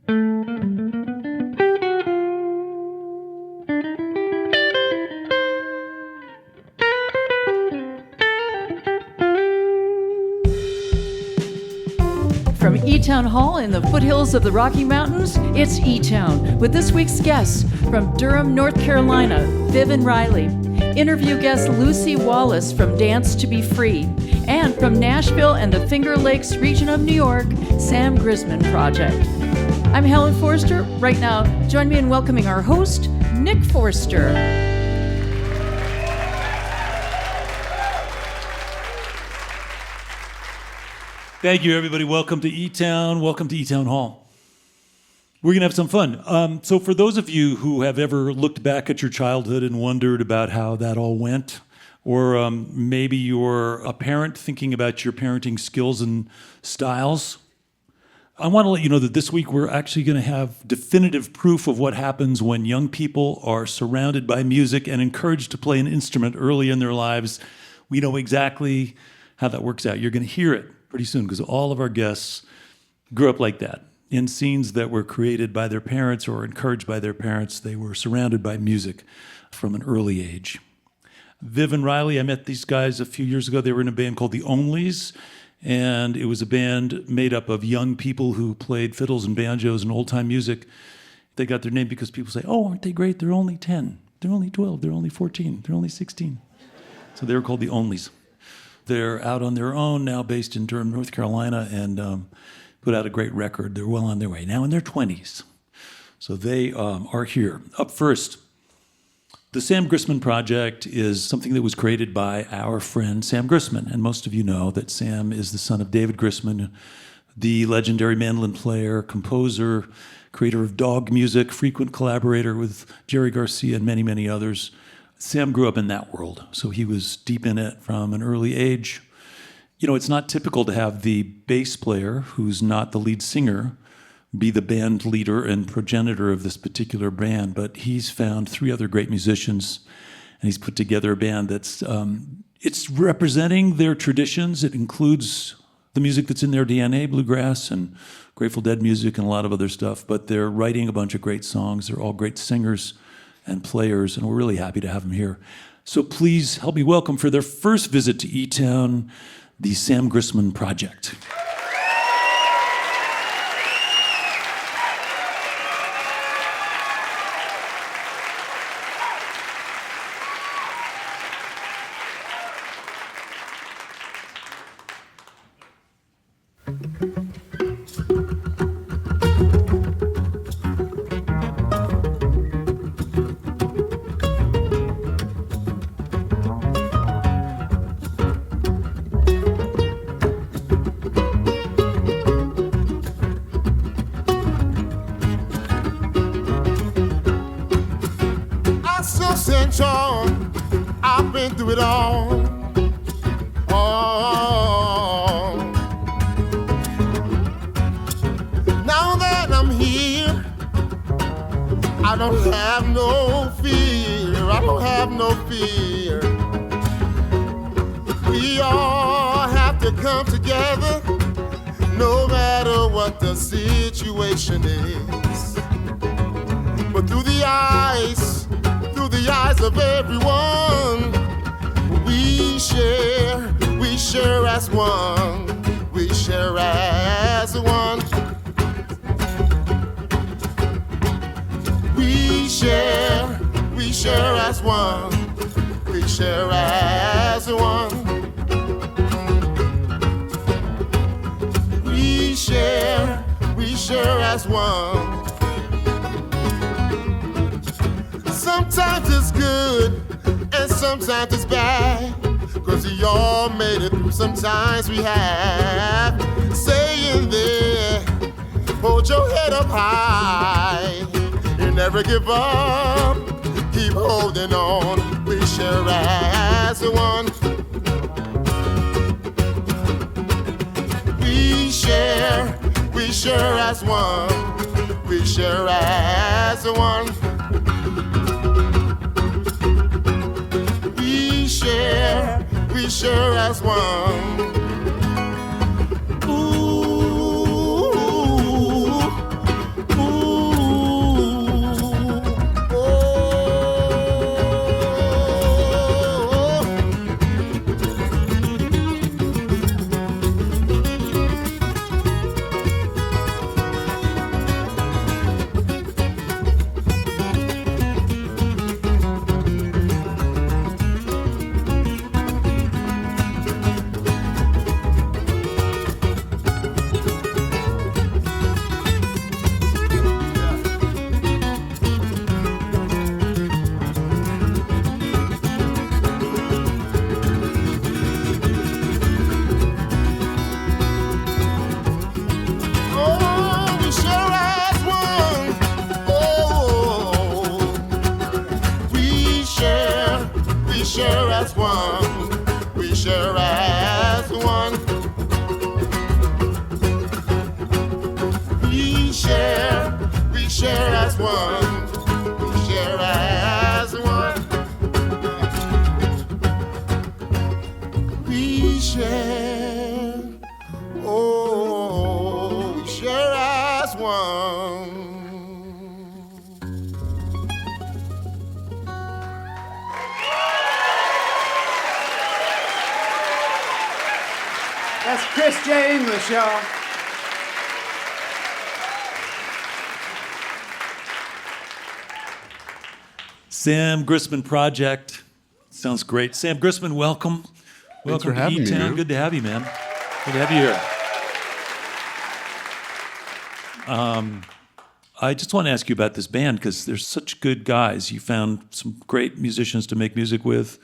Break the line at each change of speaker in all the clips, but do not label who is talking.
From eTown Hall in the foothills of the Rocky Mountains, it's eTown with this week's guests from Durham, North Carolina, Viv and Riley. Interview guest Lucy Wallace from Dance to Be Free. And from Nashville and the Finger Lakes region of New York, Sam Grisman Project. I'm Helen Forster. Right now, join me in welcoming our host, Nick Forster.
Thank you, everybody. Welcome to eTown. Welcome to eTown Hall. We're going to have some fun. So for those of you who have ever looked back at your childhood and wondered about how that all went, or maybe you're a parent thinking about your parenting skills and styles, I want to let you know that this week we're actually going to have definitive proof of what happens when young people are surrounded by music and encouraged to play an instrument early in their lives. We know exactly how that works out. You're going to hear it pretty soon because all of our guests grew up like that. In scenes that were created by their parents or encouraged by their parents, they were surrounded by music from an early age. Viv and Riley, I met these guys a few years ago. They were in a band called the Onlys, and it was a band made up of young people who played fiddles and banjos and old-time music. They got their name because people say, oh, aren't they great? They're only 10. They're only 12. They're only 14. They're only 16. So they were called the Onlys. They're out on their own now, based in Durham, North Carolina, and put out a great record. They're well on their way, now in their 20s. So they are here. Up first, the Sam Grisman Project is something that was created by our friend Sam Grisman. And most of you know that Sam is the son of David Grisman, the legendary mandolin player, composer, creator of dog music, frequent collaborator with Jerry Garcia and many, many others. Sam grew up in that world, so he was deep in it from an early age. You know, it's not typical to have the bass player, who's not the lead singer, be the band leader and progenitor of this particular band, but he's found three other great musicians, and he's put together a band that's it's representing their traditions. It includes the music that's in their DNA, Bluegrass and Grateful Dead music and a lot of other stuff, but they're writing a bunch of great songs. They're all great singers and players, and we're really happy to have them here. So please help me welcome for their first visit to eTown, the Sam Grisman Project.
I've been through it all. Oh. Now that I'm here, I don't have no fear. I don't have no fear. We all have to come together, no matter what the situation is. But through the eyes of everyone, we share as one, we share as one. We share as one, we share as one. We share as one. Sometimes it's good and sometimes it's bad, 'cause we all made it through. Sometimes we have. Saying there, hold your head up high. You never give up, keep holding on. We share as one. We share as one. We share as one. We share as one. Ooh, ooh, just one.
That's Chris J. English, y'all.
Sam Grisman Project. Sounds great. Sam Grisman, welcome. Welcome
for having me,
eTown.
man.
Good to have you, man. Good to have you here. I just want to ask you about this band because there's such good guys. You found some great musicians to make music with.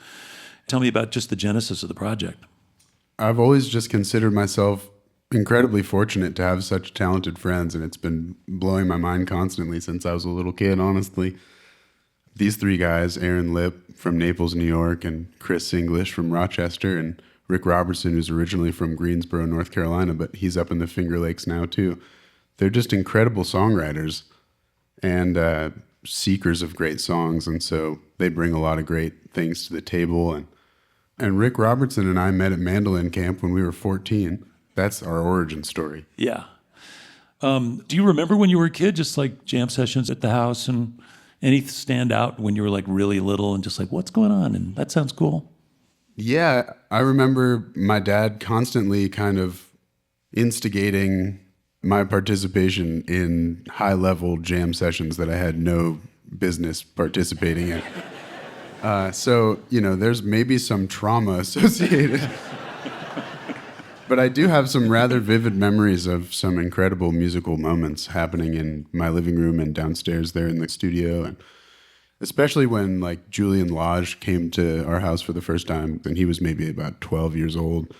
Tell me about just the genesis of the project.
I've always just considered myself incredibly fortunate to have such talented friends, and it's been blowing my mind constantly since I was a little kid, honestly. These three guys, Aaron Lipp from Naples, New York, and Chris English from Rochester, and Rick Robertson, who's originally from Greensboro, North Carolina, but he's up in the Finger Lakes now too. They're just incredible songwriters and seekers of great songs, and so they bring a lot of great things to the table. And Rick Robertson and I met at mandolin camp when we were 14. That's our origin story.
Yeah. Do you remember when you were a kid, just like jam sessions at the house, and any stand out when you were like really little and just like, what's going on? And that sounds cool.
Yeah, I remember my dad constantly kind of instigating my participation in high-level jam sessions that I had no business participating in. So, there's maybe some trauma associated. But I do have some rather vivid memories of some incredible musical moments happening in my living room and downstairs there in the studio. And especially when like Julian Lage came to our house for the first time, and he was maybe about 12 years old.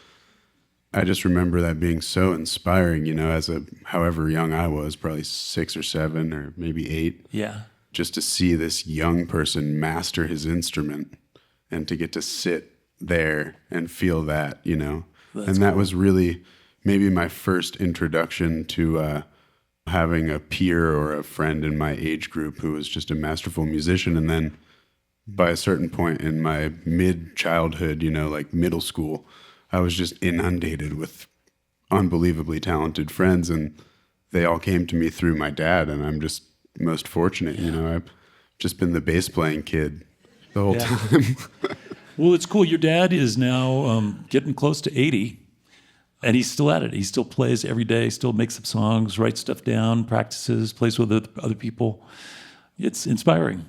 I just remember that being so inspiring, as however young I was, probably 6 or 7 or maybe 8.
Yeah.
Just to see this young person master his instrument and to get to sit there and feel that,
That's
and that
cool.
was really maybe my first introduction to having a peer or a friend in my age group who was just a masterful musician. And then by a certain point in my mid-childhood, like middle school, I was just inundated with unbelievably talented friends, and they all came to me through my dad, and I'm just most fortunate. I've just been the bass playing kid the whole time.
Well, it's cool. Your dad is now getting close to 80, and he's still at it. He still plays every day, still makes up songs, writes stuff down, practices, plays with other people. It's inspiring.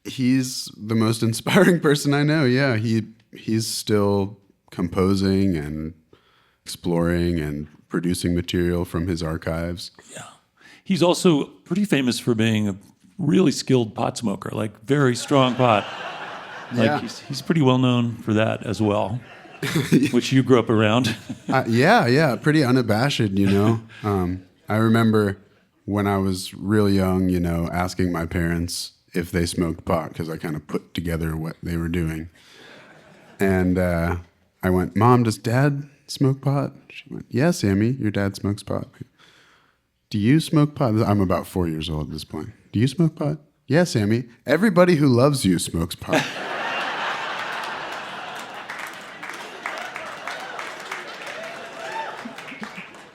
He's the most inspiring person I know. Yeah, he's still composing and exploring and producing material from his archives.
Yeah. He's also pretty famous for being a really skilled pot smoker, like very strong pot.
Yeah.
He's pretty well known for that as well, which you grew up around.
Yeah, pretty unabashed, I remember when I was real young, asking my parents if they smoked pot because I kind of put together what they were doing. And I went, Mom, does Dad smoke pot? She went, yeah, Sammy, your dad smokes pot. Do you smoke pot? I'm about 4 years old at this point. Do you smoke pot? Yeah, Sammy. Everybody who loves you smokes pot.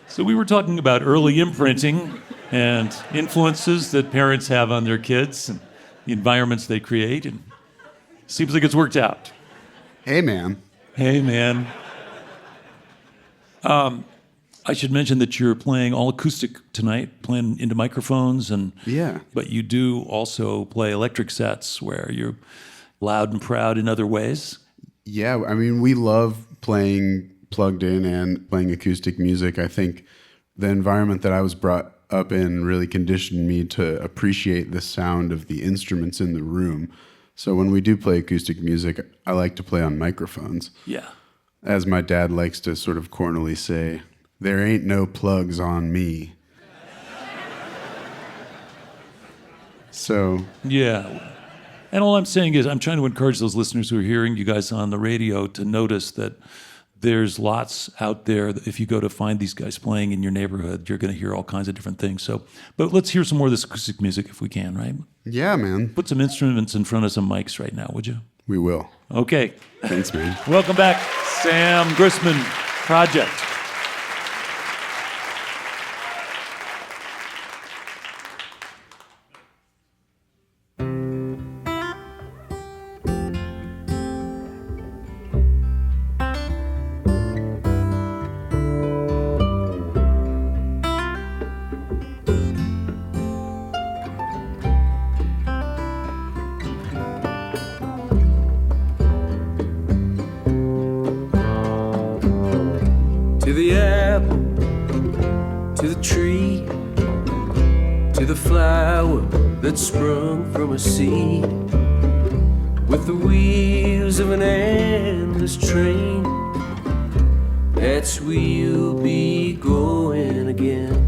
So we were talking about early imprinting and influences that parents have on their kids and the environments they create, and seems like it's worked out.
Hey, man.
Hey, man. I should mention that you're playing all acoustic tonight, playing into microphones,
Yeah.
but you do also play electric sets where you're loud and proud in other ways.
Yeah, I mean, we love playing plugged in and playing acoustic music. I think the environment that I was brought up in really conditioned me to appreciate the sound of the instruments in the room. So when we do play acoustic music, I like to play on microphones.
Yeah.
As my dad likes to sort of cornily say, there ain't no plugs on me. So,
Yeah. And all I'm saying is I'm trying to encourage those listeners who are hearing you guys on the radio to notice that there's lots out there. That if you go to find these guys playing in your neighborhood, you're going to hear all kinds of different things. So, but let's hear some more of this acoustic music if we can, right?
yeah, man,
Put some instruments in front of some mics right now, would you?
we will.
Okay.
Thanks, man.
Welcome back, Sam Grisman Project.
to the flower that sprung from a seed, with the wheels of an endless train. That's where you'll be going again.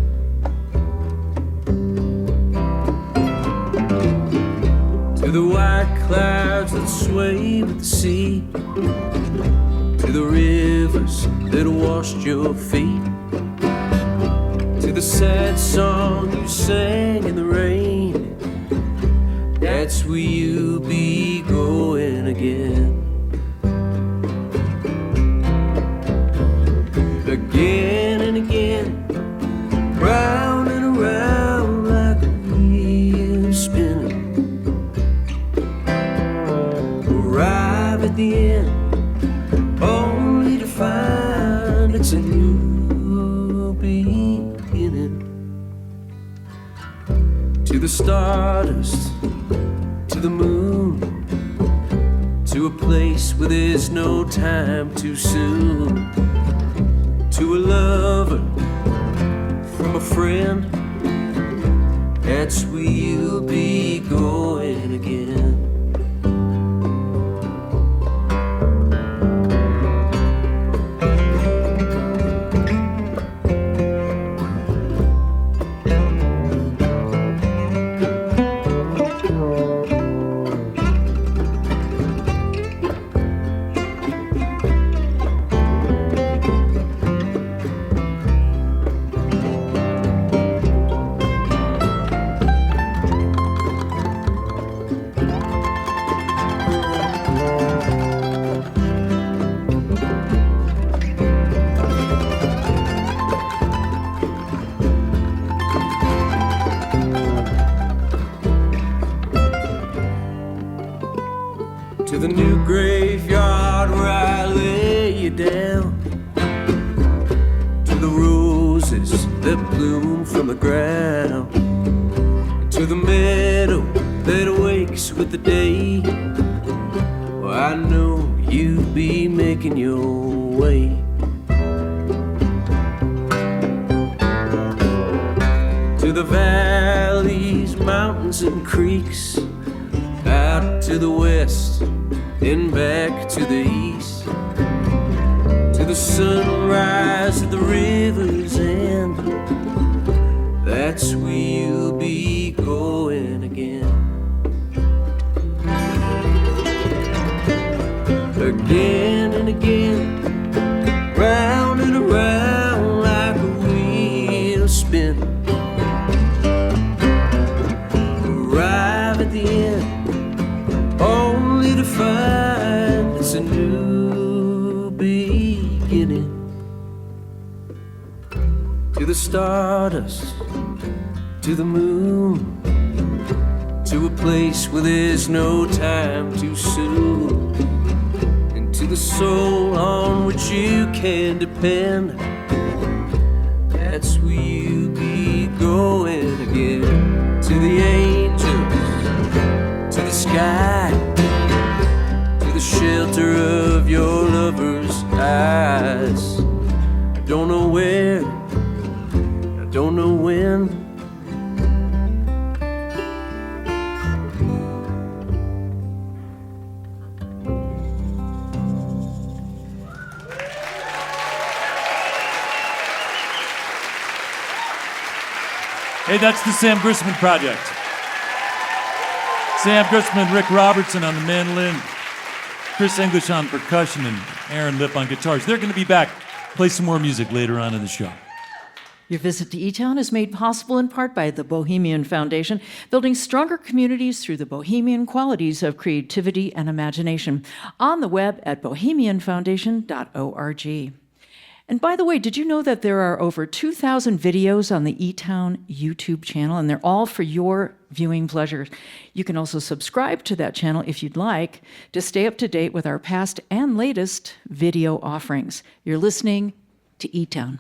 To the white clouds that sway with the sea, to the rivers that washed your feet, to the sad song you sang in the rain. That's where you'll be going again. Again and again, round and around like a wheel spinning. Arrive at the end, only to find it's a new beginning. To the stardust, to the moon, to a place where there's no time too soon. To a lover from a friend, that's where you'll be going again. To the new graveyard where I lay you down, to the roses that bloom from the ground, to the meadow that awakes with the day. Well, I know you'll be making your way. To the valleys, mountains and creeks, out to the west and back to the east, to the sunrise at the river's end. That's where you'll be going again. Again and again, round and around like a wheel spinning. Arrive at the end, only to find it's a new beginning. To the stardust, to the moon, to a place where there's no time too soon, and to the soul on which you can depend. That's where you'll be going again. To the angels, to the sky, to the shelter of your lover's eyes. I don't know where, I don't know when.
Hey, that's the Sam Grisman Project. Sam Grisman, Rick Robertson on the mandolin, Chris English on percussion, and Aaron Lipp on guitars. They're going to be back, play some more music later on in the show.
Your visit to eTown is made possible in part by the Bohemian Foundation, building stronger communities through the bohemian qualities of creativity and imagination. On the web at bohemianfoundation.org. And by the way, did you know that there are over 2,000 videos on the eTown YouTube channel, and they're all for your viewing pleasure? You can also subscribe to that channel if you'd like to stay up to date with our past and latest video offerings. You're listening to eTown.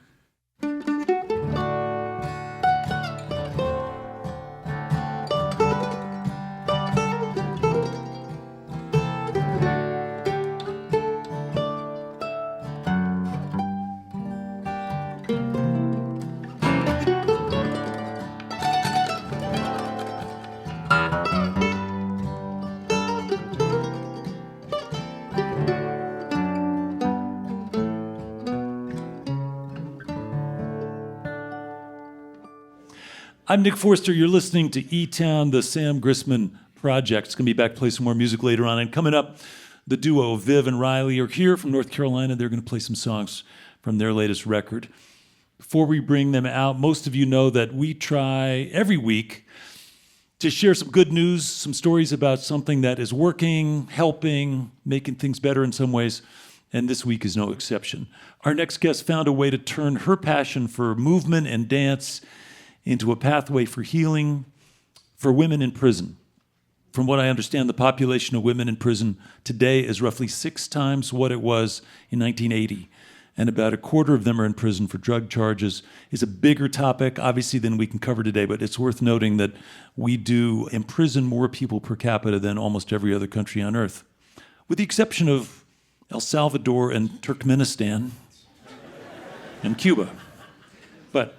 I'm Nick Forster. You're listening to eTown, the Sam Grisman Project. It's going to be back to play some more music later on. And coming up, the duo Viv and Riley are here from North Carolina. They're going to play some songs from their latest record. Before we bring them out, most of you know that we try every week to share some good news, some stories about something that is working, helping, making things better in some ways. And this week is no exception. Our next guest found a way to turn her passion for movement and dance into a pathway for healing for women in prison. From what I understand, the population of women in prison today is roughly 6 times what it was in 1980. And about a quarter of them are in prison for drug charges. It's a bigger topic, obviously, than we can cover today, but it's worth noting that we do imprison more people per capita than almost every other country on earth, with the exception of El Salvador and Turkmenistan and Cuba. But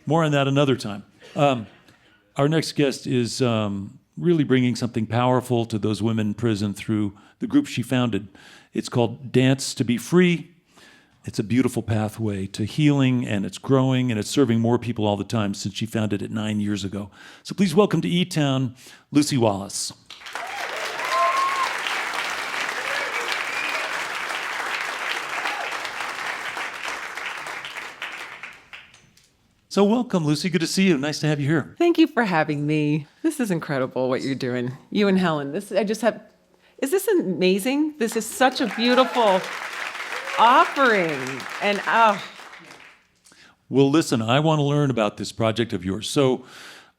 more on that another time. Our next guest is really bringing something powerful to those women in prison through the group she founded. It's called Dance to Be Free. It's a beautiful pathway to healing, and it's growing, and it's serving more people all the time since she founded it 9 years ago. So please welcome to eTown, Lucy Wallace. So welcome, Lucy. Good to see you. Nice to have you here.
Thank you for having me. This is incredible what you're doing. You and Helen. Is this amazing? This is such a beautiful offering. And
Well, listen, I want to learn about this project of yours. So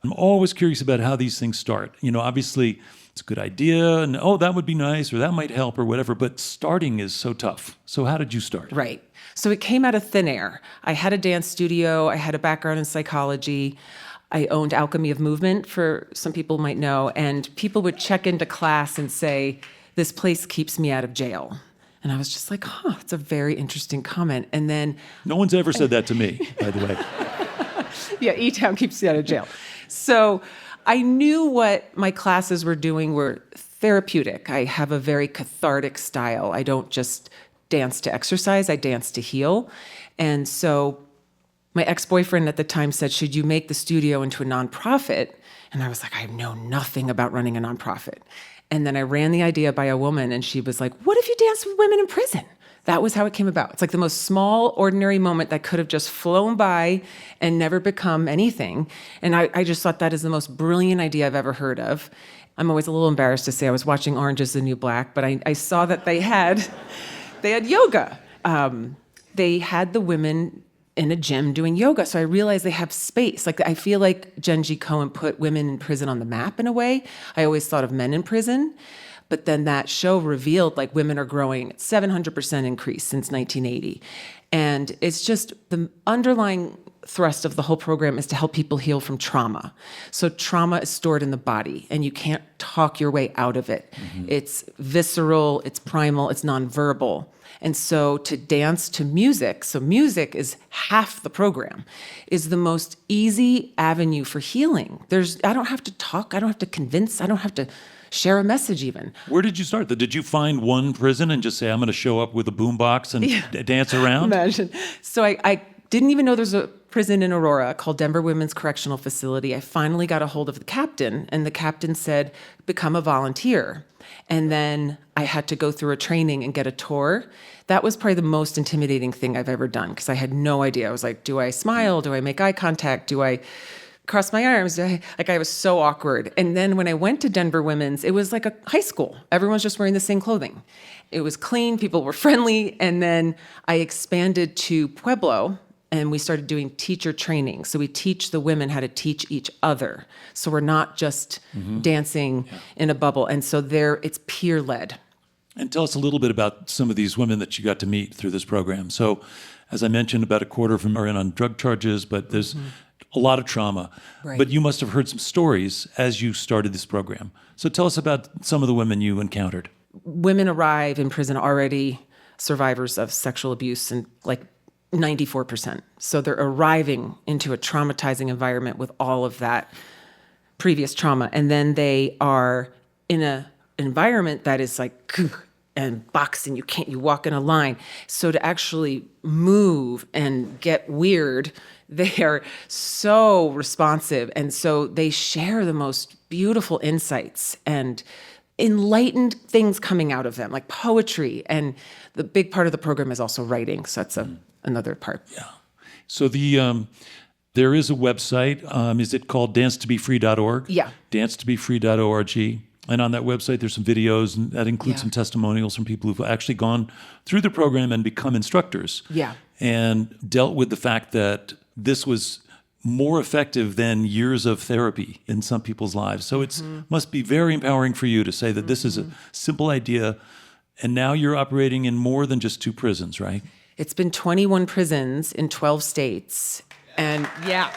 I'm always curious about how these things start. You know, obviously it's a good idea and, oh, that would be nice or that might help or whatever, but starting is so tough. So how did you start?
Right. So it came out of thin air. I had a dance studio. I had a background in psychology. I owned Alchemy of Movement, for some people might know, and people would check into class and say, "This place keeps me out of jail." And I was just like, it's a very interesting comment. And then...
No one's ever said that to me, by the way.
Yeah, eTown keeps you out of jail. So I knew what my classes were doing were therapeutic. I have a very cathartic style. I don't just dance to exercise, I dance to heal. And so my ex-boyfriend at the time said, "Should you make the studio into a nonprofit?" And I was like, I know nothing about running a nonprofit. And then I ran the idea by a woman, and she was like, "What if you dance with women in prison?" That was how it came about. It's like the most small, ordinary moment that could have just flown by and never become anything. And I just thought that is the most brilliant idea I've ever heard of. I'm always a little embarrassed to say I was watching Orange is the New Black, but I saw that they had yoga. They had the women in a gym doing yoga. So I realized they have space. Like, I feel like Genji Cohen put women in prison on the map in a way. I always thought of men in prison, but then that show revealed like women are growing 700% increase since 1980. And it's just the underlying thrust of the whole program is to help people heal from trauma. So trauma is stored in the body and you can't talk your way out of it. Mm-hmm. It's visceral, it's primal, it's nonverbal. And so to dance to music, so music is half the program, is the most easy avenue for healing. I don't have to talk, I don't have to convince, I don't have to share a message even.
Where did you start? Did you find one prison and just say, I'm going to show up with a boombox and dance around?
Imagine. So I didn't even know there's a prison in Aurora called Denver Women's Correctional Facility. I finally got a hold of the captain, and the captain said, become a volunteer. And then I had to go through a training and get a tour. That was probably the most intimidating thing I've ever done because I had no idea. I was like, do I smile? Do I make eye contact? Do I cross my arms? I was so awkward. And then when I went to Denver Women's, it was like a high school. Everyone's just wearing the same clothing. It was clean. People were friendly. And then I expanded to Pueblo, and we started doing teacher training. So we teach the women how to teach each other. So we're not just dancing in a bubble. And so it's peer-led.
And tell us a little bit about some of these women that you got to meet through this program. So, as I mentioned, about a quarter of them are in on drug charges, but there's a lot of trauma.
Right.
But you must have heard some stories as you started this program. So tell us about some of the women you encountered.
Women arrive in prison already survivors of sexual abuse, and like 94%. So they're arriving into a traumatizing environment with all of that previous trauma. And then they are in an environment that is like and box and you walk in a line. So to actually move and get weird, they are so responsive. And so they share the most beautiful insights and enlightened things coming out of them, like poetry. And the big part of the program is also writing. So that's another part.
Yeah. So there is a website. Is it called dancetobefree.org?
Yeah.
Dancetobefree.org. And on that website, there's some videos, and that includes some testimonials from people who've actually gone through the program and become instructors.
Yeah.
And dealt with the fact that this was more effective than years of therapy in some people's lives. So it must be very empowering for you to say that this is a simple idea, and now you're operating in more than just 2 prisons, right?
It's been 21 prisons in 12 states. And yeah.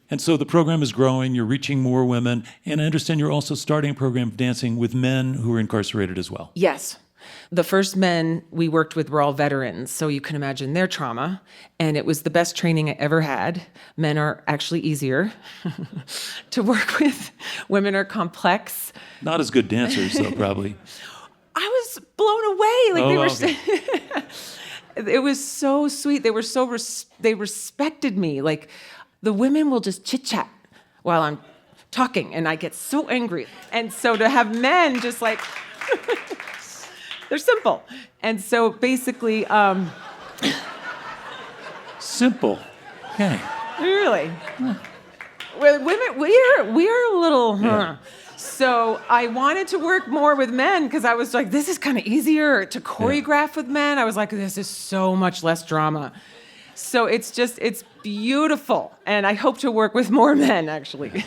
And so the program is growing, you're reaching more women, and I understand you're also starting a program of dancing with men who are incarcerated as well.
Yes. The first men we worked with were all veterans, so you can imagine their trauma. And it was the best training I ever had. Men are actually easier to work with. Women are complex.
Not as good dancers, though, probably.
I was blown away.
Okay.
It was so sweet. They were they respected me. Like, the women will just chit-chat while I'm talking, and I get so angry. And so to have men just like, they're simple. And so basically,
Simple. Okay.
really, well, women, we are a little, So I wanted to work more with men because I was like, this is kind of easier to choreograph with men. I was like, this is so much less drama. So it's beautiful. And I hope to work with more men, actually.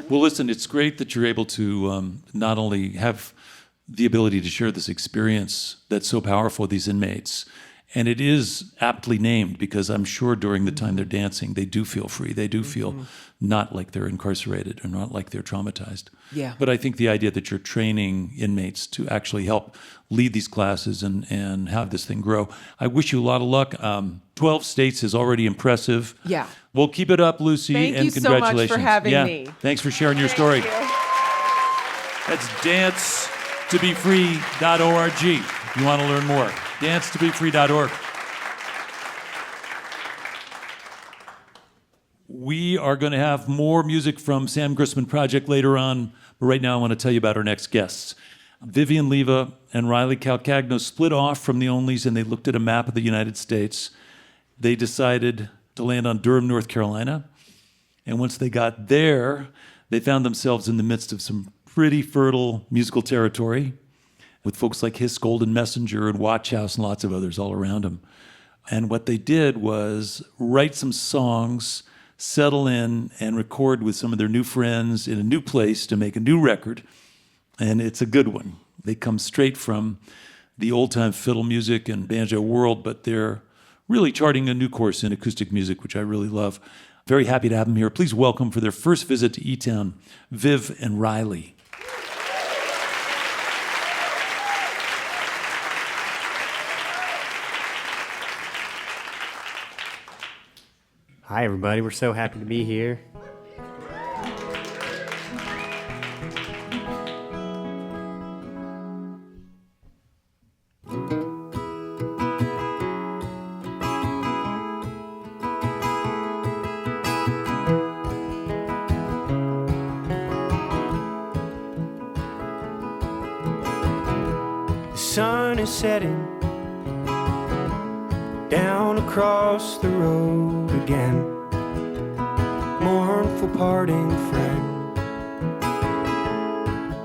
Well, listen, it's great that you're able to not only have the ability to share this experience that's so powerful with these inmates, and it is aptly named because I'm sure during the time they're dancing, they do feel free. They do feel not like they're incarcerated or not like they're traumatized.
Yeah.
But I think the idea that you're training inmates to actually help lead these classes and have this thing grow, I wish you a lot of luck. 12 states is already impressive.
Yeah.
Well, keep it up, Lucy,
Thank
and
you so much for
congratulations.
having me.
Thanks for sharing your story. That's dancetobefree.org if you want to learn more. Dancetobefree.org. We are going to have more music from Sam Grisman Project later on, but right now I want to tell you about our next guests. Vivian Leva and Riley Calcagno split off from the Onlys, and they looked at a map of the United States. They decided to land on Durham, North Carolina, and once they got there, they found themselves in the midst of some pretty fertile musical territory with folks like Hiss Golden Messenger and Watch House and lots of others all around them. And what they did was write some songs, settle in, and record with some of their new friends in a new place to make a new record. And it's a good one. They come straight from the old-time fiddle music and banjo world, but they're really charting a new course in acoustic music, which I really love. Very happy to have them here. Please welcome for their first visit to eTown, Viv and Riley.
Hi, everybody. We're so happy to be here. The sun is setting down across the road again. Mournful parting friend.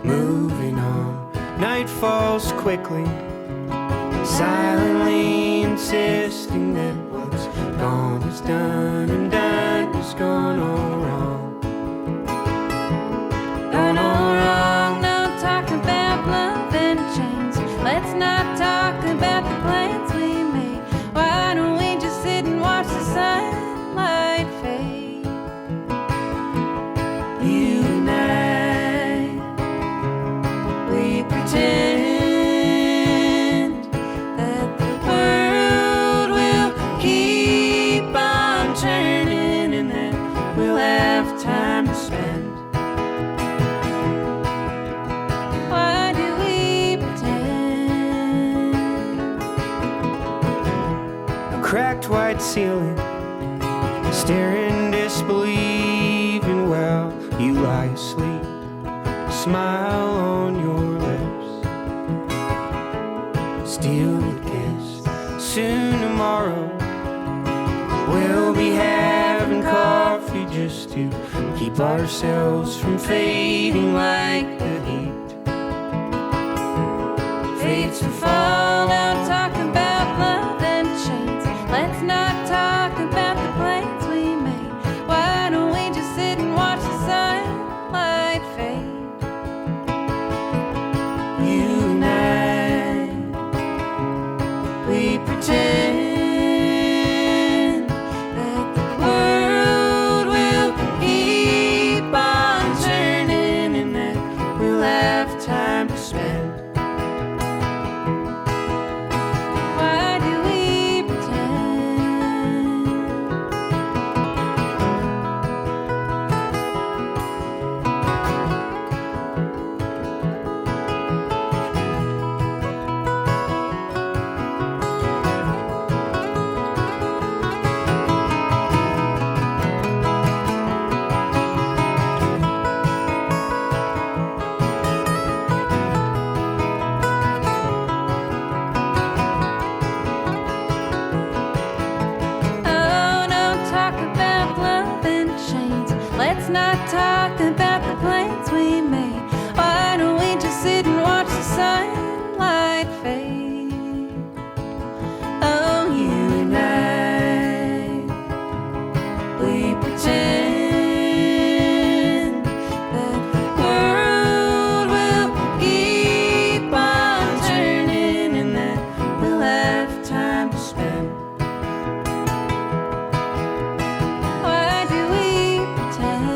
Moving on. Night falls quickly, silently insisting that what's gone is done and done is gone all wrong.
Gone all wrong. Don't talk about love and chains. Let's not talk about the plans we made. Why don't we just sit and watch the sunlight fade? You and I, we pretend that the world will keep on
ceiling, staring disbelieving while you lie asleep. Smile on your lips, steal a kiss. Soon tomorrow we'll be having coffee just to keep ourselves from fading like the heat.
Fates to fall, don't talk about love and chains. Let's not talk about the plans we made. Why don't we just sit and watch the sunlight fade?
You and I, we pretend
That the world will
keep on turning and that we'll have time to spend.
Why do we pretend? Oh, don't talk about love and chains. Let's not talk about the plans we made. Why don't we just sit and watch the sunlight fade? Oh, you and I,
We pretend
that
the world will keep on turning and that we'll have time to spend.
why do we pretend?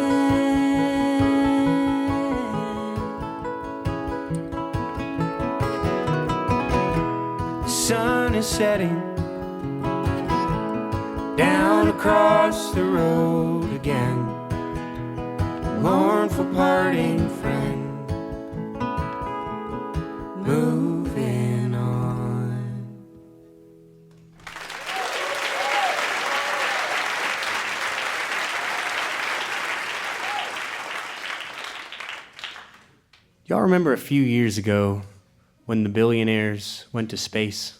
The sun is setting down across the road again. Mournful parting friend, moving on.
Y'all remember a few years ago when the billionaires went to space?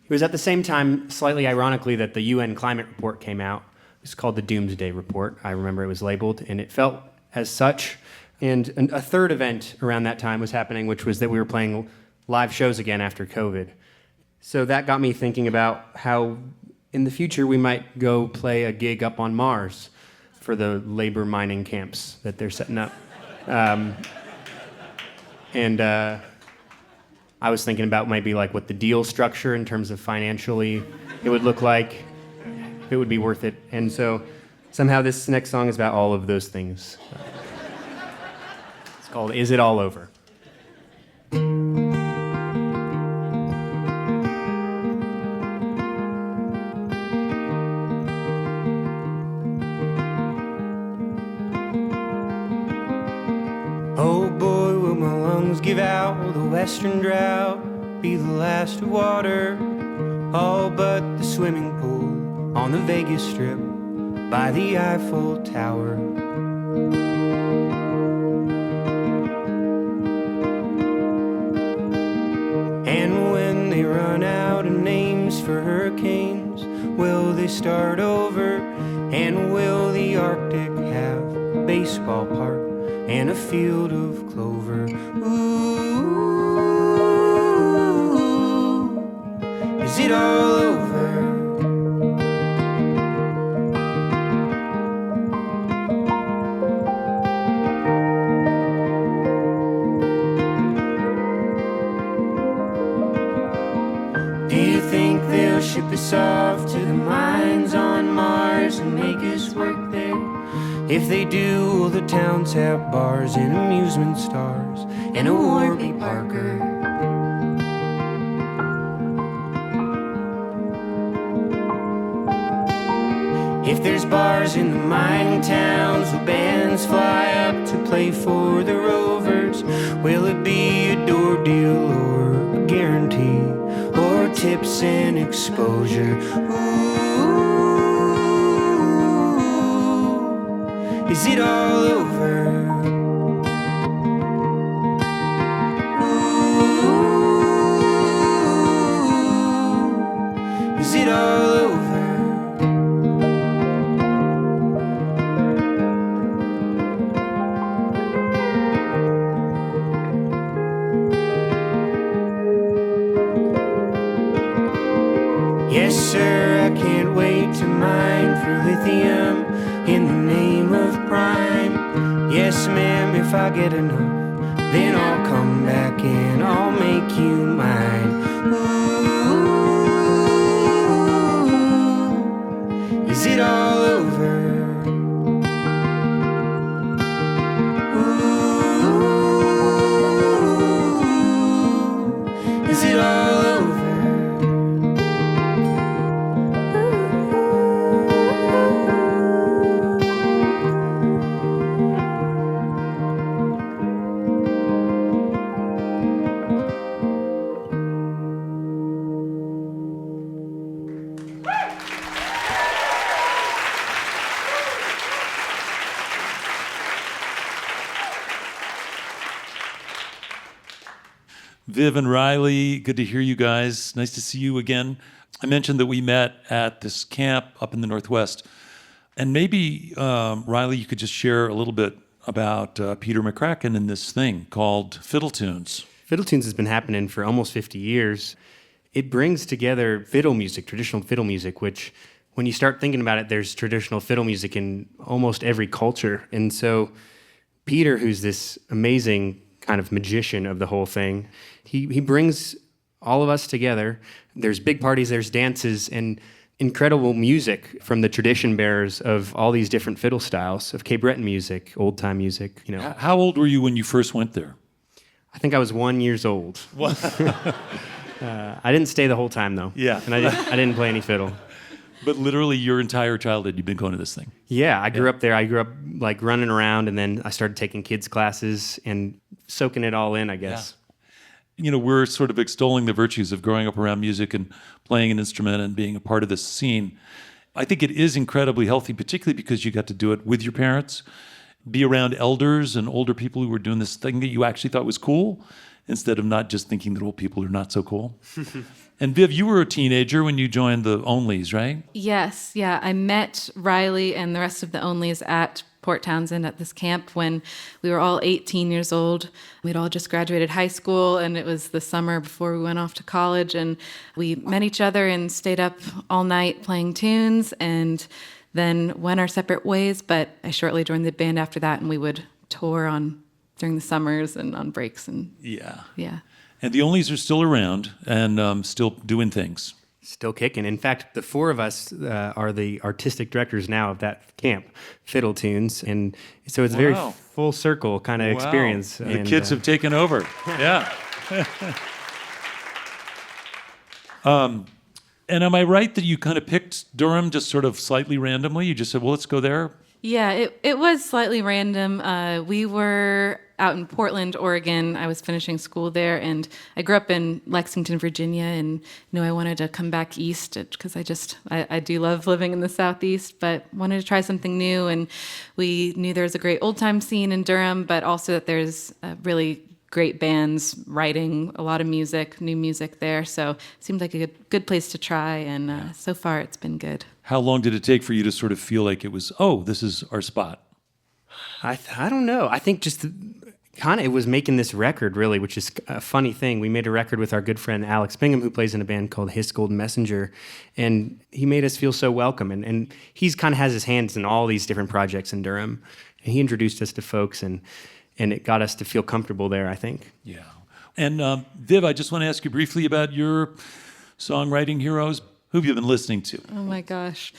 It was at the same time, slightly ironically, that the UN climate report came out. It's called the Doomsday Report. I remember it was labeled, and it felt as such. And a third event around that time was happening, which was that we were playing live shows again after COVID. So that got me thinking about how in the future we might go play a gig up on Mars for the labor mining camps that they're setting up. And I was thinking about maybe like what the deal structure in terms of financially it would look like, if it would be worth it. And so somehow this next song is about all of those things. It's called Is It All Over?
Oh boy, will my lungs give out? Will the western drought be the last of water? All but the swimming pool on the Vegas Strip by the Eiffel Tower. And when they run out of names for hurricanes, will they start over? And will the Arctic have a baseball park and a field of clover? Ooh, is it all over? Do you think they'll ship us off to the mines on Mars and make us work there? If they do, will the towns have bars and amusement stars and a Warby Parker? If there's bars in the mining towns, will bands fly up to play for the Rovers? Will it be a door deal or a guarantee, or tips and exposure? Ooh, Is it all over? Ooh, is it all over? Yes, sir, I can't wait to mine for lithium in the name of prime. Yes, ma'am, if I get enough, then I'll come back and I'll make you mine. Ooh, is it all over? Ooh, is it all over?
Viv and Riley, good to hear you guys. Nice to see you again. I mentioned that we met at this camp up in the Northwest. And maybe, Riley, you could just share a little bit about Peter McCracken and this thing called Fiddle Tunes.
Fiddle Tunes has been happening for almost 50 years. It brings together fiddle music, traditional fiddle music, which when you start thinking about it, there's traditional fiddle music in almost every culture. And so Peter, who's this amazing kind of magician of the whole thing, he brings all of us together. There's big parties, there's dances, and incredible music from the tradition bearers of all these different fiddle styles, of Cape Breton music, old time music. You know,
How old were you when you first went there?
I think I was 1 year old. I didn't stay the whole time though.
Yeah.
And I didn't play any fiddle.
But literally your entire childhood, you've been going to this thing.
Yeah, I grew up there. I grew up like running around, and then I started taking kids classes and soaking it all in, I guess.
You know, we're sort of extolling the virtues of growing up around music and playing an instrument and being a part of this scene. I think it is incredibly healthy, particularly because you got to do it with your parents, be around elders and older people who were doing this thing that you actually thought was cool, instead of not just thinking that old people are not so cool. And Viv, you were a teenager when you joined the Onlys, right?
Yes, yeah. I met Riley and the rest of the Onlys at Port Townsend at this camp when we were all 18 years old. We'd all just graduated high school, and it was the summer before we went off to college. And we met each other and stayed up all night playing tunes, and then went our separate ways. But I shortly joined the band after that, and we would tour during the summers and on breaks. And
Yeah.
yeah.
And the Onlys are still around and still doing things.
Still kicking. In fact, the four of us are the artistic directors now of that camp, Fiddle Tunes. And so it's a very
Wow.
full circle kind of experience.
The
And,
kids have taken over. Yeah. And am I right that you kind of picked Durham just sort of slightly randomly? You just said, well, let's go there.
Yeah, it was slightly random. We were out in Portland, Oregon. I was finishing school there, and I grew up in Lexington, Virginia, and knew I wanted to come back east because I do love living in the Southeast, but wanted to try something new. And we knew there was a great old time scene in Durham, but also that there's really great bands writing a lot of music, new music there. So it seemed like a good place to try, and so far it's been good.
How long did it take for you to sort of feel like it was, oh, this is our spot?
I don't know. I think just kind of it was making this record, really, which is a funny thing. We made a record with our good friend Alex Bingham, who plays in a band called His Golden Messenger, and he made us feel so welcome. And he's kind of has his hands in all these different projects in Durham, and he introduced us to folks, and it got us to feel comfortable there, I think.
Yeah. And Viv, I just want to ask you briefly about your songwriting heroes. Who have you been listening to?
Oh my gosh.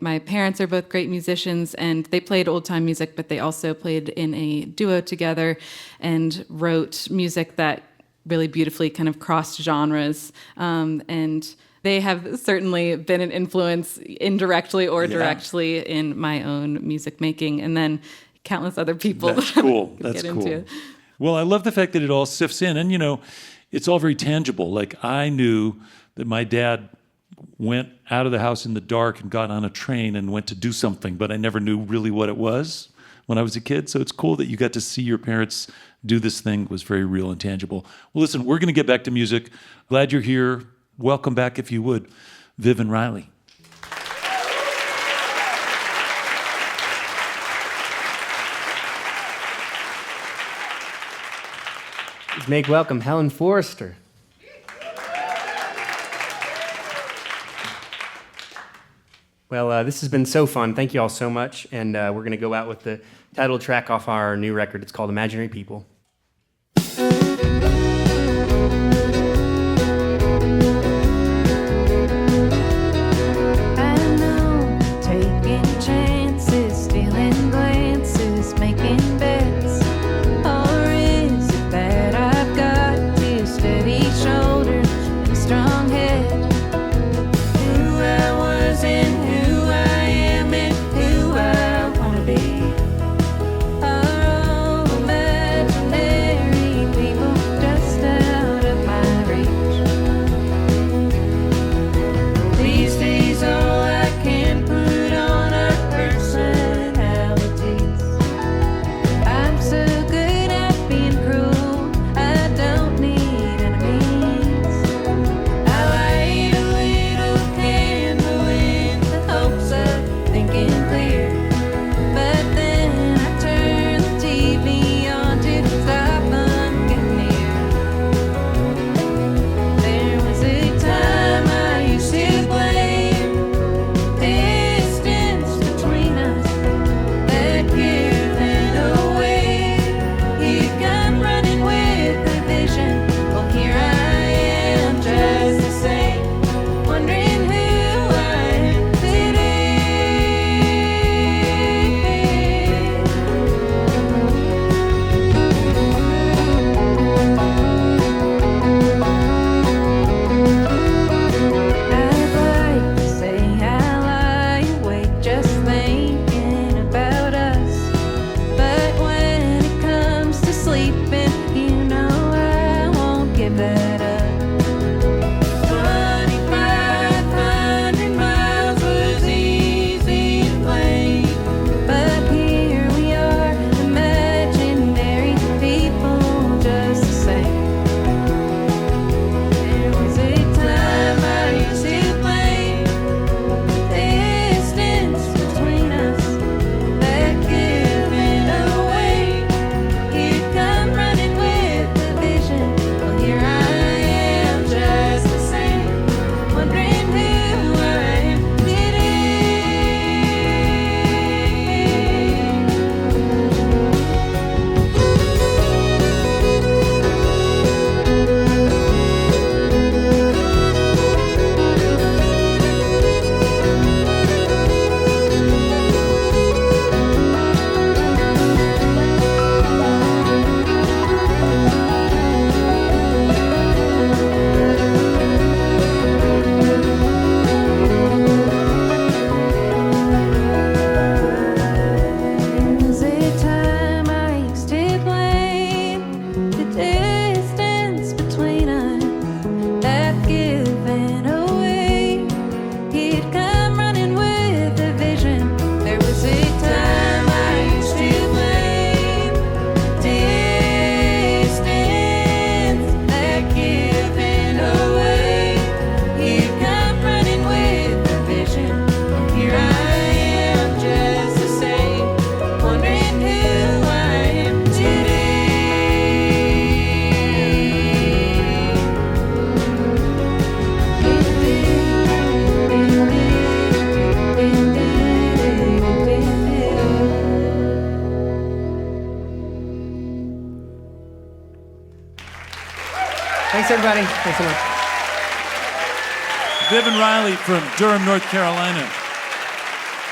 My parents are both great musicians, and they played old-time music, but they also played in a duo together and wrote music that really beautifully kind of crossed genres. And they have certainly been an influence indirectly or directly in my own music making, and then countless other people.
That's cool.
that
That's
get
cool.
into.
Well, I love the fact that it all sifts in. And, you know, it's all very tangible. Like, I knew that my dad went out of the house in the dark and got on a train and went to do something, but I never knew really what it was when I was a kid. So it's cool that you got to see your parents do this thing. It was very real and tangible. Well, listen, we're going to get back to music. Glad you're here. Welcome back, if you would, Viv and Riley.
Let's make welcome Helen Forrester. Well, this has been so fun. Thank you all so much. And we're going to go out with the title track off our new record. It's called Imaginary People. Thanks, everybody. Thanks so much.
Viv and Riley from Durham, North Carolina.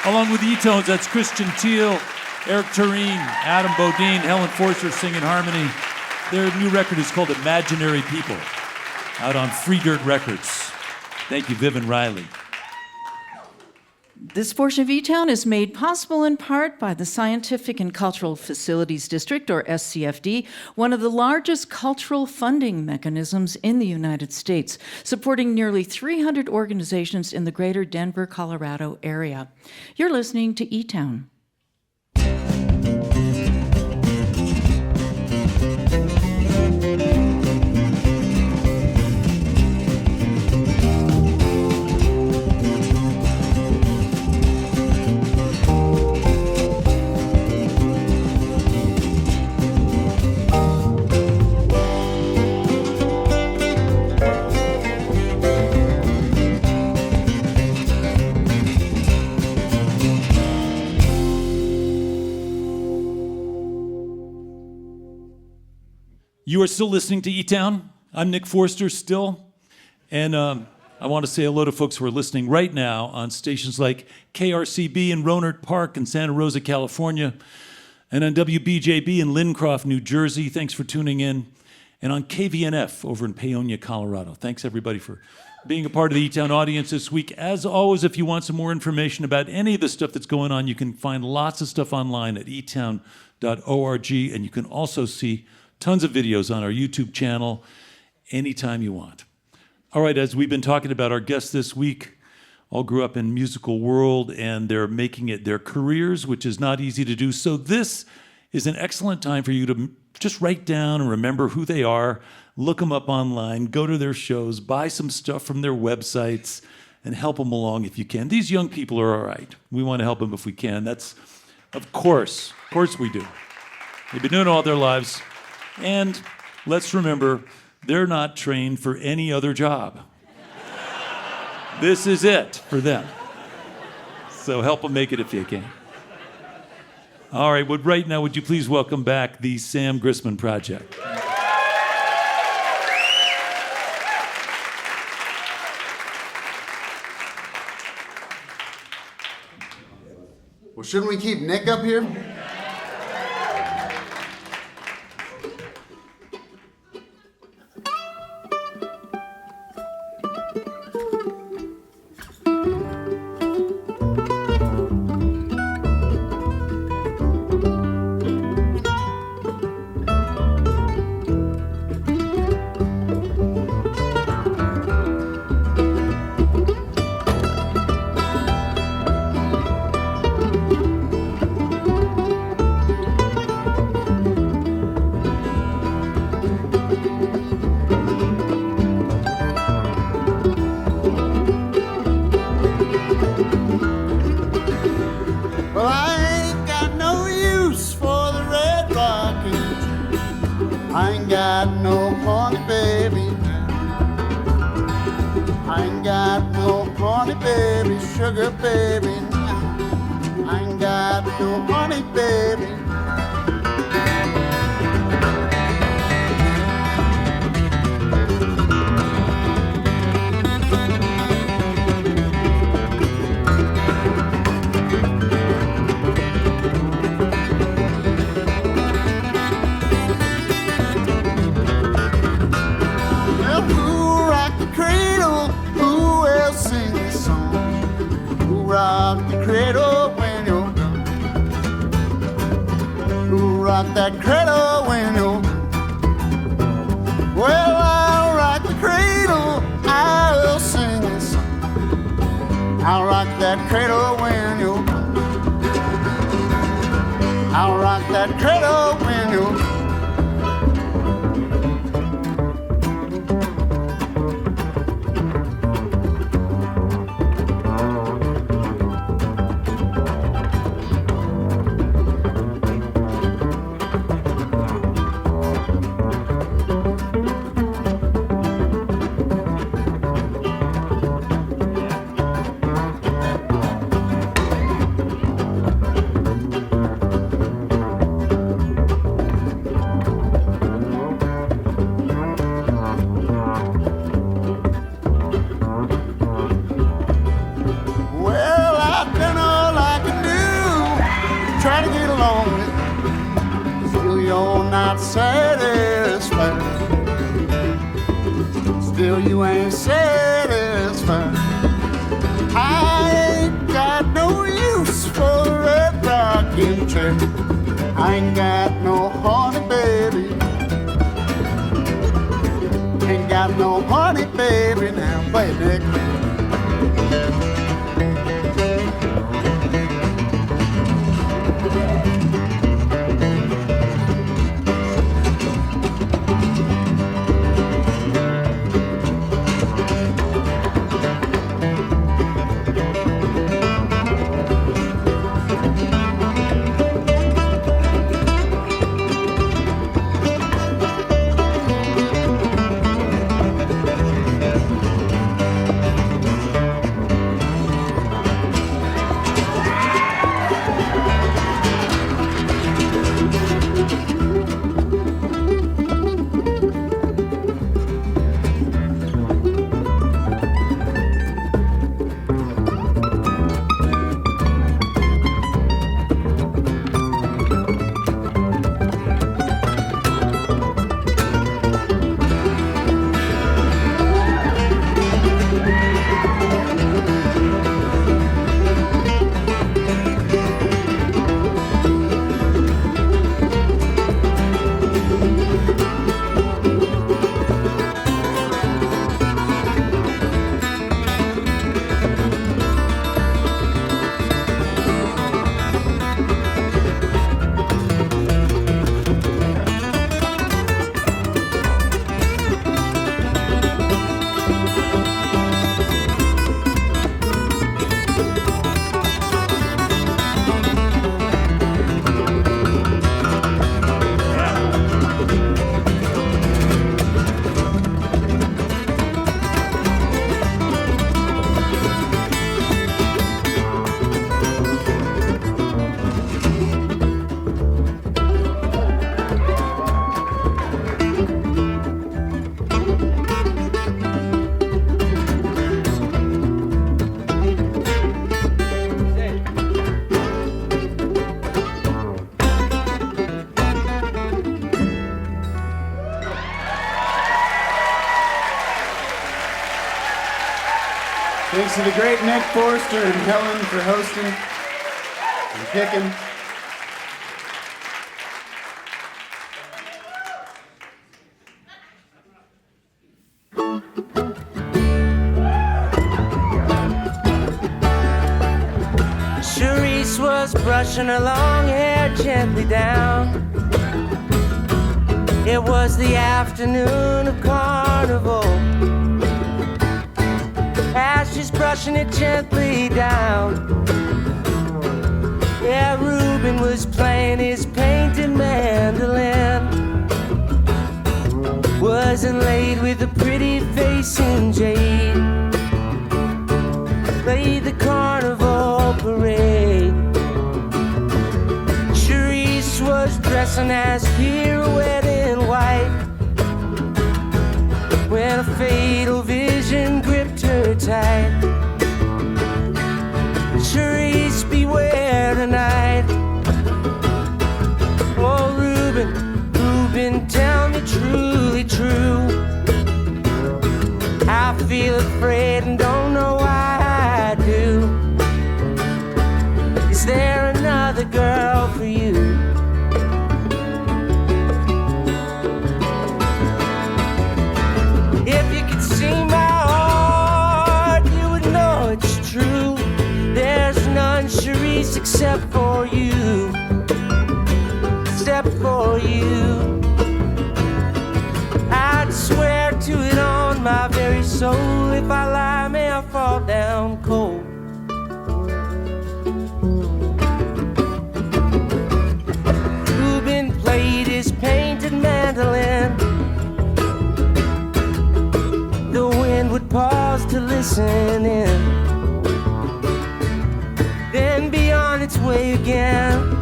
Along with eTones, that's Christian Teal, Eric Tureen, Adam Bodine, Helen Forster singing harmony. Their new record is called Imaginary People, out on Free Dirt Records. Thank you, Viv and Riley.
This portion of eTown is made possible in part by the Scientific and Cultural Facilities District, or SCFD, one of the largest cultural funding mechanisms in the United States, supporting nearly 300 organizations in the greater Denver, Colorado area. You're listening to eTown.
You are still listening to eTown. I'm Nick Forster still. And I want to say hello to folks who are listening right now on stations like KRCB in Rohnert Park in Santa Rosa, California, and on WBJB in Lincroft, New Jersey. Thanks for tuning in. And on KVNF over in Paonia, Colorado. Thanks, everybody, for being a part of the eTown audience this week. As always, if you want some more information about any of the stuff that's going on, you can find lots of stuff online at etown.org, and you can also see tons of videos on our YouTube channel anytime you want. All right, as we've been talking about, our guests this week all grew up in musical world, and they're making it their careers, which is not easy to do. So this is an excellent time for you to just write down and remember who they are, look them up online, go to their shows, buy some stuff from their websites, and help them along if you can. These young people are all right. We want to help them if we can. That's, of course we do. They've been doing it all their lives. And let's remember, they're not trained for any other job. This is it for them. So help them make it if you can. All right, right now, would you please welcome back the Sam Grisman Project.
Well, shouldn't we keep Nick up here?
Still you ain't satisfied. I ain't got
baby. I ain't got no honey, baby. Ain't got no honey, baby. Now play, Nick. Thanks to the great Nick Forster and Helen for hosting and picking.
Charisse was brushing her long hair gently down. It was the afternoon of carnival. As she's brushing it gently down, yeah, Reuben was playing his painted mandolin. Was inlaid with a pretty face in jade. Played the carnival parade. Charisse was dressing as pirouette in white, when a fatal vision gripped her tight. Charisse, beware tonight. Oh, Reuben, tell me truly true. I feel afraid and don't know why I do. Is there another girl for you? If you could see my heart, you would know it's true. There's none, Charisse, except for you. Except for you. I'd swear to it on my very soul. If I lie, may I fall down cold. Reuben played his painted mandolin. The wind would pause to listen in, then be on its way again.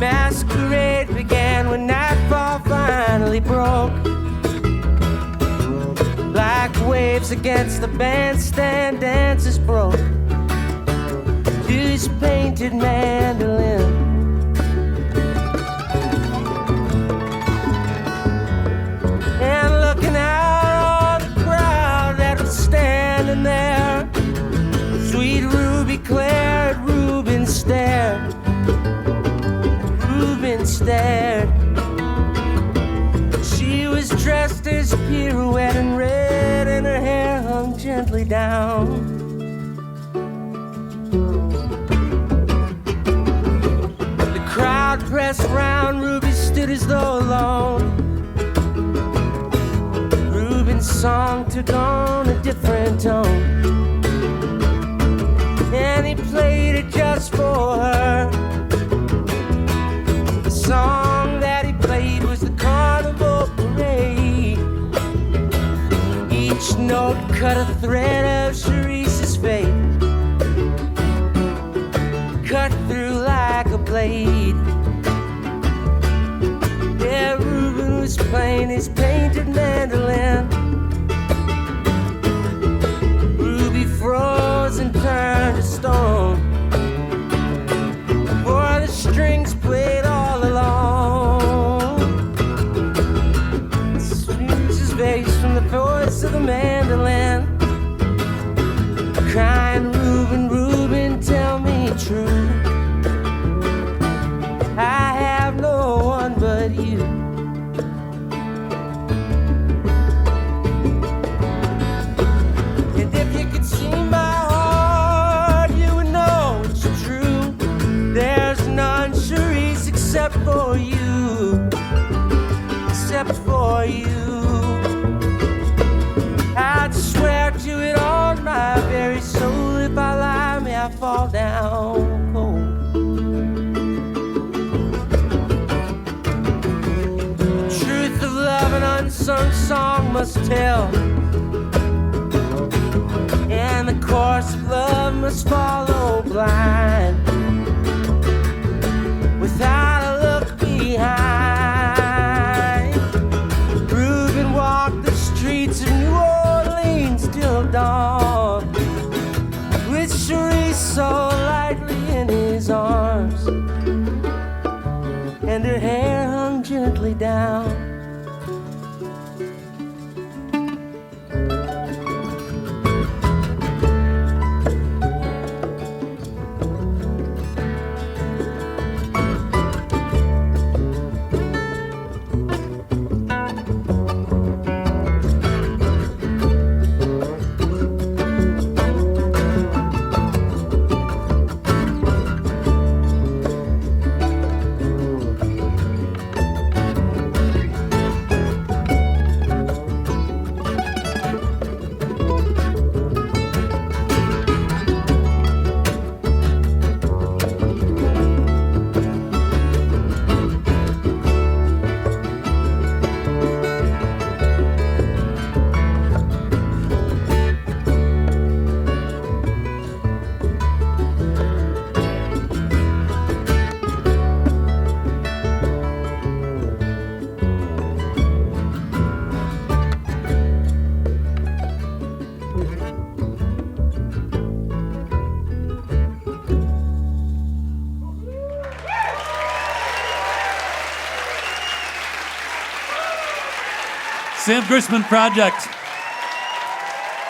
Masquerade began when nightfall finally broke. Like waves against the bandstand, dances broke to his painted mandolin. And looking out on the crowd that was standing there, sweet Ruby Claire at Reuben stared. stared. She was dressed as pirouette in red, and her hair hung gently down. The crowd pressed round, Ruby stood as though alone. Ruben's song took on a different tone, and he played it just for her. The song that he played was the carnival parade. Each note cut a thread of Cherise's fate, cut through like a blade. Yeah, Ruben was playing his painted mandolin. Ruby froze and turned to stone, for the strings played all along. Cherise's bass from the voice of the mandolin, crying, Ruben, Ruben, tell me true. I have no one but you. And if you could see my heart, you would know it's true. There's none, Cherise, except for you. Except for you. I'd swear to it on my very soul. If I lie, may I fall down cold. The truth of love an unsung song must tell, and the course of love must follow blind, without a look behind. Ruben walked the streets of New Orleans till dawn, with Cherise so lightly in his arms, and her hair hung gently down.
Sam Grisman Project.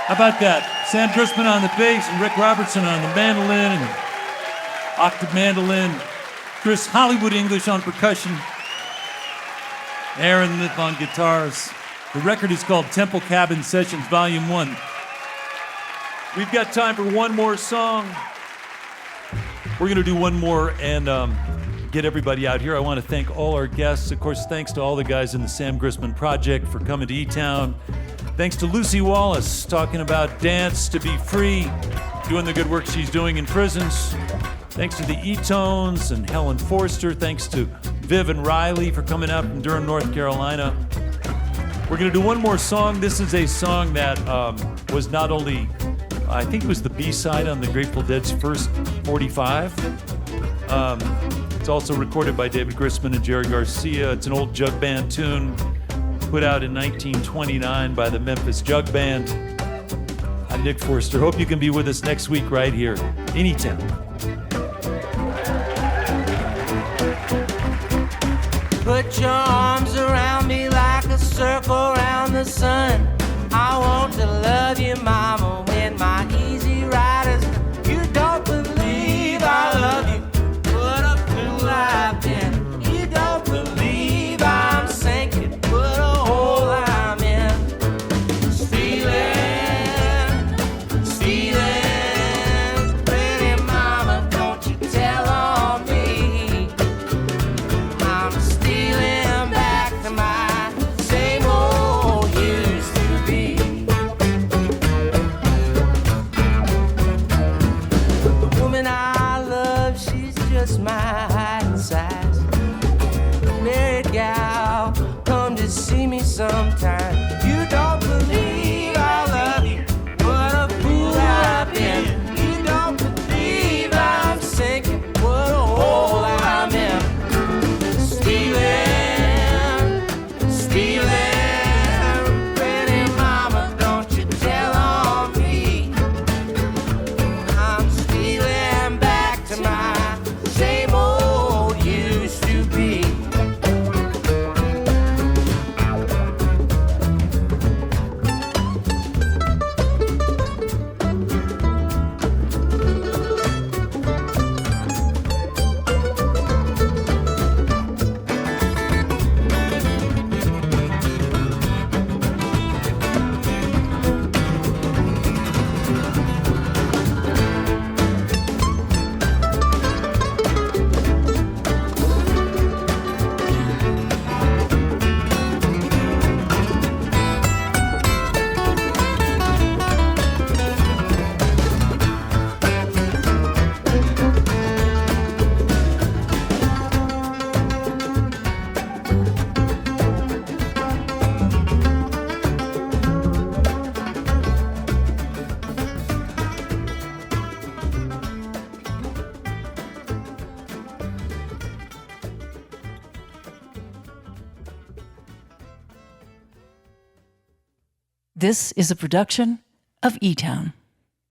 How about that? Sam Grisman on the bass and Rick Robertson on the mandolin and octave mandolin. Chris Hollywood English on percussion. Aaron Lip on guitars. The record is called Temple Cabin Sessions Volume 1. We've got time for one more song. We're going to do one more and get everybody out here. I want to thank all our guests. Of course, thanks to all the guys in the Sam Grisman Project for coming to eTown. Thanks to Lucy Wallace, talking about Dance to Be Free, doing the good work she's doing in prisons. Thanks to the eTones and Helen Forster. Thanks to Viv and Riley for coming out from Durham, North Carolina. We're going to do one more song. This is a song that was not only, I think it was the B-side on the Grateful Dead's first 45. It's also recorded by David Grisman and Jerry Garcia. It's an old jug band tune put out in 1929 by the Memphis Jug Band. I'm Nick Forster. Hope you can be with us next week right here in eTown.
Put your arms around me like a circle around the sun. I want to love you, mama, when my easy riders. You don't believe I love you. Put a fool I've been. You don't believe
This is a production of eTown.